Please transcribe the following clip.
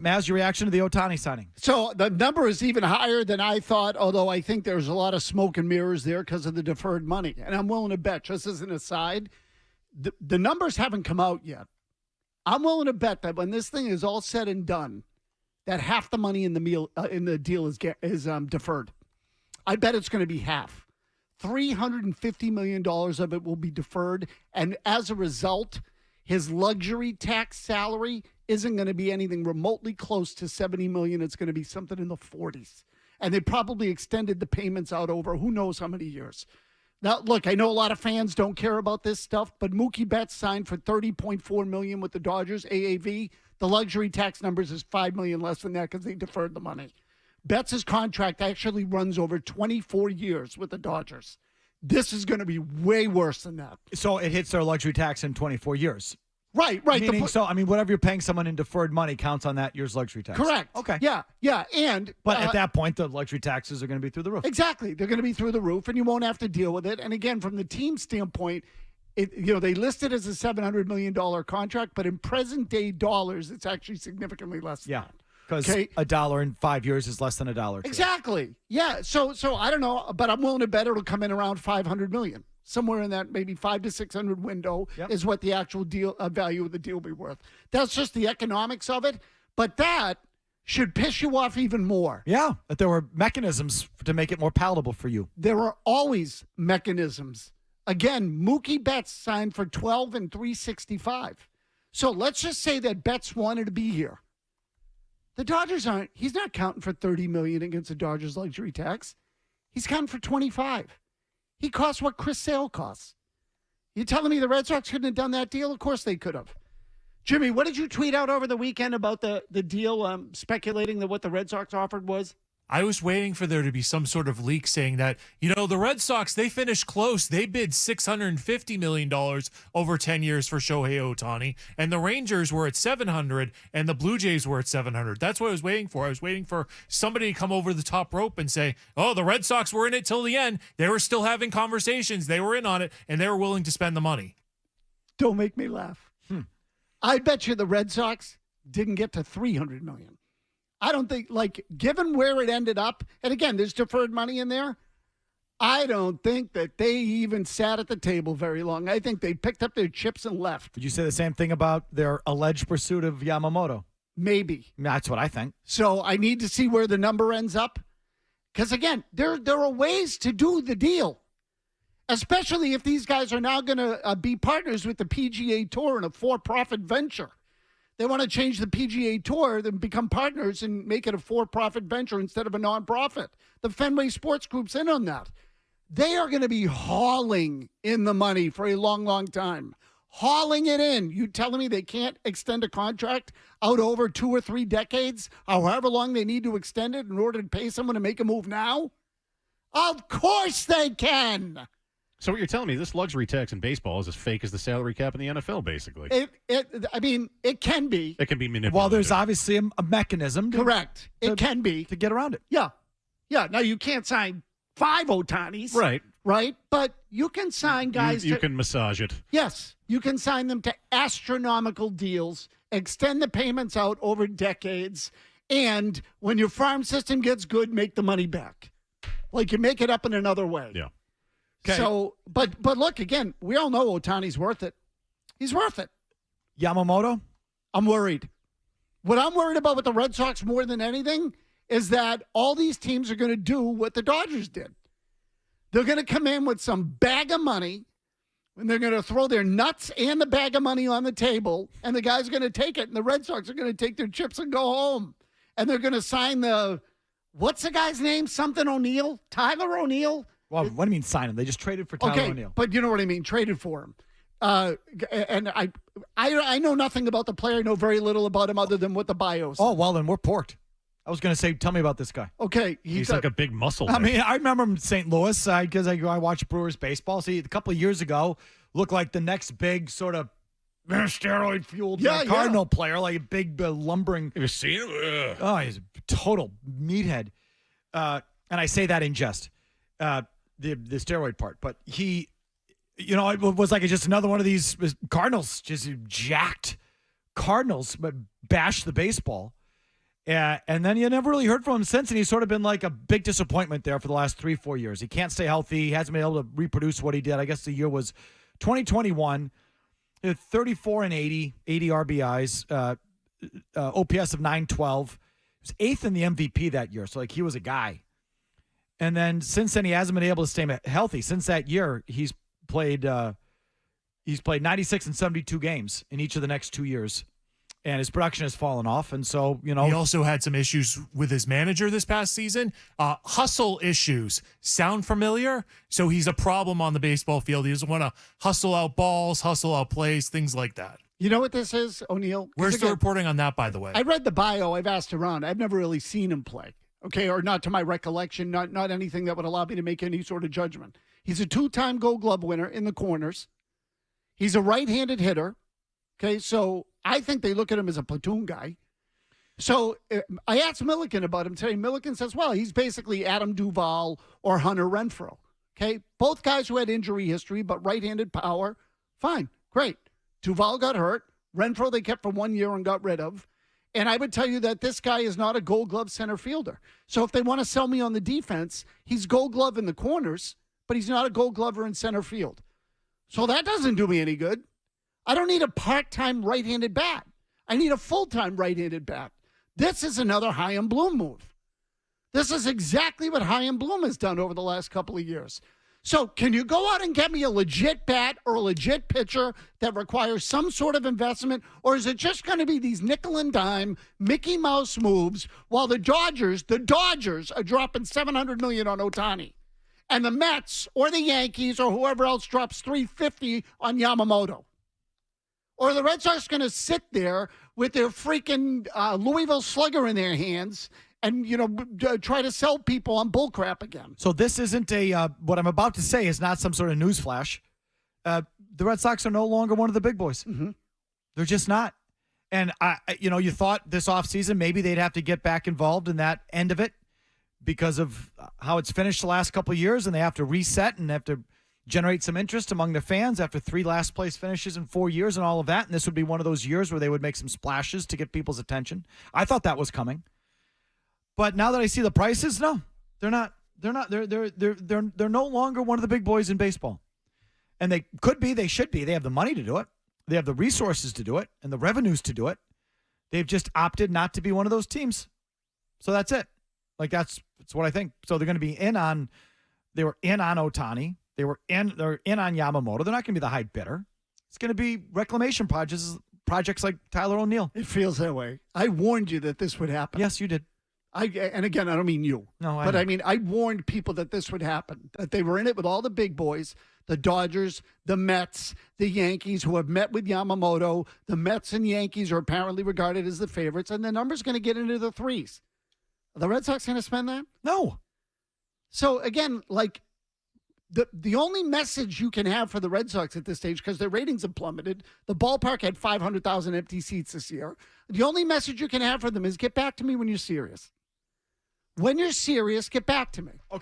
Mazz, your reaction to the Ohtani signing? So the number is even higher than I thought, although I think there's a lot of smoke and mirrors there because of the deferred money. And I'm willing to bet, just as an aside, the numbers haven't come out yet. I'm willing to bet that when this thing is all said and done, that half the money in the deal is deferred. I bet it's going to be half. $350 million of it will be deferred. And as a result, his luxury tax salary isn't going to be anything remotely close to $70 million. It's going to be something in the 40s. And they probably extended the payments out over who knows how many years. Now, look, I know a lot of fans don't care about this stuff, but Mookie Betts signed for $30.4 million with the Dodgers, AAV. The luxury tax numbers is $5 million less than that because they deferred the money. Betts' contract actually runs over 24 years with the Dodgers. This is going to be way worse than that. So it hits their luxury tax in 24 years. Right. Meaning, whatever you're paying someone in deferred money counts on that year's luxury tax. Correct. Okay. Yeah. But at that point, the luxury taxes are going to be through the roof. Exactly. They're going to be through the roof, and you won't have to deal with it. And again, from the team standpoint, they list it as a $700 million contract, but in present-day dollars, it's actually significantly less than that. Because $1 in 5 years is less than $1. Exactly. Yeah. So I don't know, but I'm willing to bet it'll come in around $500 million. Somewhere in that maybe 500 to 600 window is what the actual deal value of the deal will be worth. That's just the economics of it. But that should piss you off even more. Yeah, that there were mechanisms to make it more palatable for you. There are always mechanisms. Again, Mookie Betts signed for $12 and $365. So let's just say that Betts wanted to be here. The Dodgers aren't. He's not counting for $30 million against the Dodgers luxury tax. He's counting for $25. He costs what Chris Sale costs. You telling me the Red Sox couldn't have done that deal? Of course they could have. Jimmy, what did you tweet out over the weekend about the deal, speculating that what the Red Sox offered was? I was waiting for there to be some sort of leak saying that, the Red Sox, they finished close. They bid $650 million over 10 years for Shohei Ohtani, and the Rangers were at $700, and the Blue Jays were at $700. That's what I was waiting for. I was waiting for somebody to come over the top rope and say, oh, the Red Sox were in it till the end. They were still having conversations. They were in on it, and they were willing to spend the money. Don't make me laugh. I bet you the Red Sox didn't get to $300 million. I don't think, given where it ended up, and again, there's deferred money in there, I don't think that they even sat at the table very long. I think they picked up their chips and left. Would you say the same thing about their alleged pursuit of Yamamoto? Maybe. That's what I think. So I need to see where the number ends up. Because, again, there are ways to do the deal, especially if these guys are now going to be partners with the PGA Tour in a for-profit venture. They want to change the PGA Tour and become partners and make it a for-profit venture instead of a nonprofit. The Fenway Sports Group's in on that. They are going to be hauling in the money for a long, long time. Hauling it in. You telling me they can't extend a contract out over 2 or 3 decades, however long they need to extend it in order to pay someone to make a move now? Of course they can. So what you're telling me, this luxury tax in baseball is as fake as the salary cap in the NFL, basically. It can be. It can be manipulated. Well, there's obviously a mechanism. Correct. It can be. To get around it. Yeah. Now, you can't sign 5 Ohtanis. Right? But you can sign guys. You can massage it. Yes. You can sign them to astronomical deals, extend the payments out over decades, and when your farm system gets good, make the money back. You make it up in another way. Yeah. Okay. So, but look, again, we all know Ohtani's worth it. He's worth it. Yamamoto? I'm worried. What I'm worried about with the Red Sox more than anything is that all these teams are going to do what the Dodgers did. They're going to come in with some bag of money, and they're going to throw their nuts and the bag of money on the table, and the guy's going to take it, and the Red Sox are going to take their chips and go home. And they're going to sign what's the guy's name? Something O'Neill? Tyler O'Neill? Well, what do you mean sign him? They just traded for Tyler O'Neill. But you know what I mean, traded for him. And I know nothing about the player. I know very little about him other than what the bio says. Oh, well, then we're porked. I was going to say, tell me about this guy. Okay. He's like a big muscle. I mean, I remember him in St. Louis because I watch Brewers baseball. See, a couple of years ago, looked like the next big sort of steroid-fueled Cardinal player, like a big lumbering. Have you seen him? Oh, he's a total meathead. And I say that in jest. The steroid part, but he, it was like just another one of these Cardinals, just jacked Cardinals, but bashed the baseball. And then you never really heard from him since, and he's sort of been like a big disappointment there for the last 3-4 years. He can't stay healthy. He hasn't been able to reproduce what he did. I guess the year was 2021. 34 and 80 RBIs, OPS of 912. He was 8th in the MVP that year, so like he was a guy. And then since then, he hasn't been able to stay healthy. Since that year, he's played 96 and 72 games in each of the next 2 years. And his production has fallen off. And so, he also had some issues with his manager this past season. Hustle issues. Sound familiar? So he's a problem on the baseball field. He doesn't want to hustle out balls, hustle out plays, things like that. You know what this is, O'Neill? Where's the reporting on that, by the way? I read the bio. I've asked around. I've never really seen him play. Okay, or not to my recollection, not anything that would allow me to make any sort of judgment. He's a 2-time Gold Glove winner in the corners. He's a right-handed hitter. Okay, so I think they look at him as a platoon guy. So I asked Milliken about him today. Milliken says, well, he's basically Adam Duvall or Hunter Renfroe. Okay, both guys who had injury history, but right-handed power. Fine, great. Duvall got hurt. Renfroe they kept for 1 year and got rid of. And I would tell you that this guy is not a Gold Glove center fielder. So if they want to sell me on the defense, he's Gold Glove in the corners, but he's not a Gold Glover in center field. So that doesn't do me any good. I don't need a part-time right-handed bat. I need a full-time right-handed bat. This is another Chaim Bloom move. This is exactly what Chaim Bloom has done over the last couple of years. So can you go out and get me a legit bat or a legit pitcher that requires some sort of investment, or is it just going to be these nickel and dime Mickey Mouse moves while the Dodgers are dropping $700 million on Ohtani, and the Mets or the Yankees or whoever else drops $350 on Yamamoto? Or are the Red Sox going to sit there with their freaking Louisville Slugger in their hands and, try to sell people on bullcrap again? So this isn't what I'm about to say is not some sort of news flash. The Red Sox are no longer one of the big boys. Mm-hmm. They're just not. And, you thought this offseason maybe they'd have to get back involved in that end of it because of how it's finished the last couple of years, and they have to reset and have to generate some interest among the fans after 3 last-place finishes in 4 years and all of that. And this would be one of those years where they would make some splashes to get people's attention. I thought that was coming. But now that I see the prices, no, they're not. They're no longer one of the big boys in baseball. And they could be, they should be. They have the money to do it. They have the resources to do it and the revenues to do it. They've just opted not to be one of those teams. So that's it. Like that's what I think. So they're going to be they were in on Ohtani. They're in on Yamamoto. They're not going to be the high bidder. It's going to be reclamation projects like Tyler O'Neill. It feels that way. I warned you that this would happen. Yes, you did. And again, I don't mean you. No, I mean, I warned people that this would happen, that they were in it with all the big boys, the Dodgers, the Mets, the Yankees, who have met with Yamamoto. The Mets and Yankees are apparently regarded as the favorites, and the number's going to get into the threes. Are the Red Sox going to spend that? No. So, again, like, the only message you can have for the Red Sox at this stage, because their ratings have plummeted, the ballpark had 500,000 empty seats this year. The only message you can have for them is get back to me when you're serious. When you're serious, get back to me. Okay.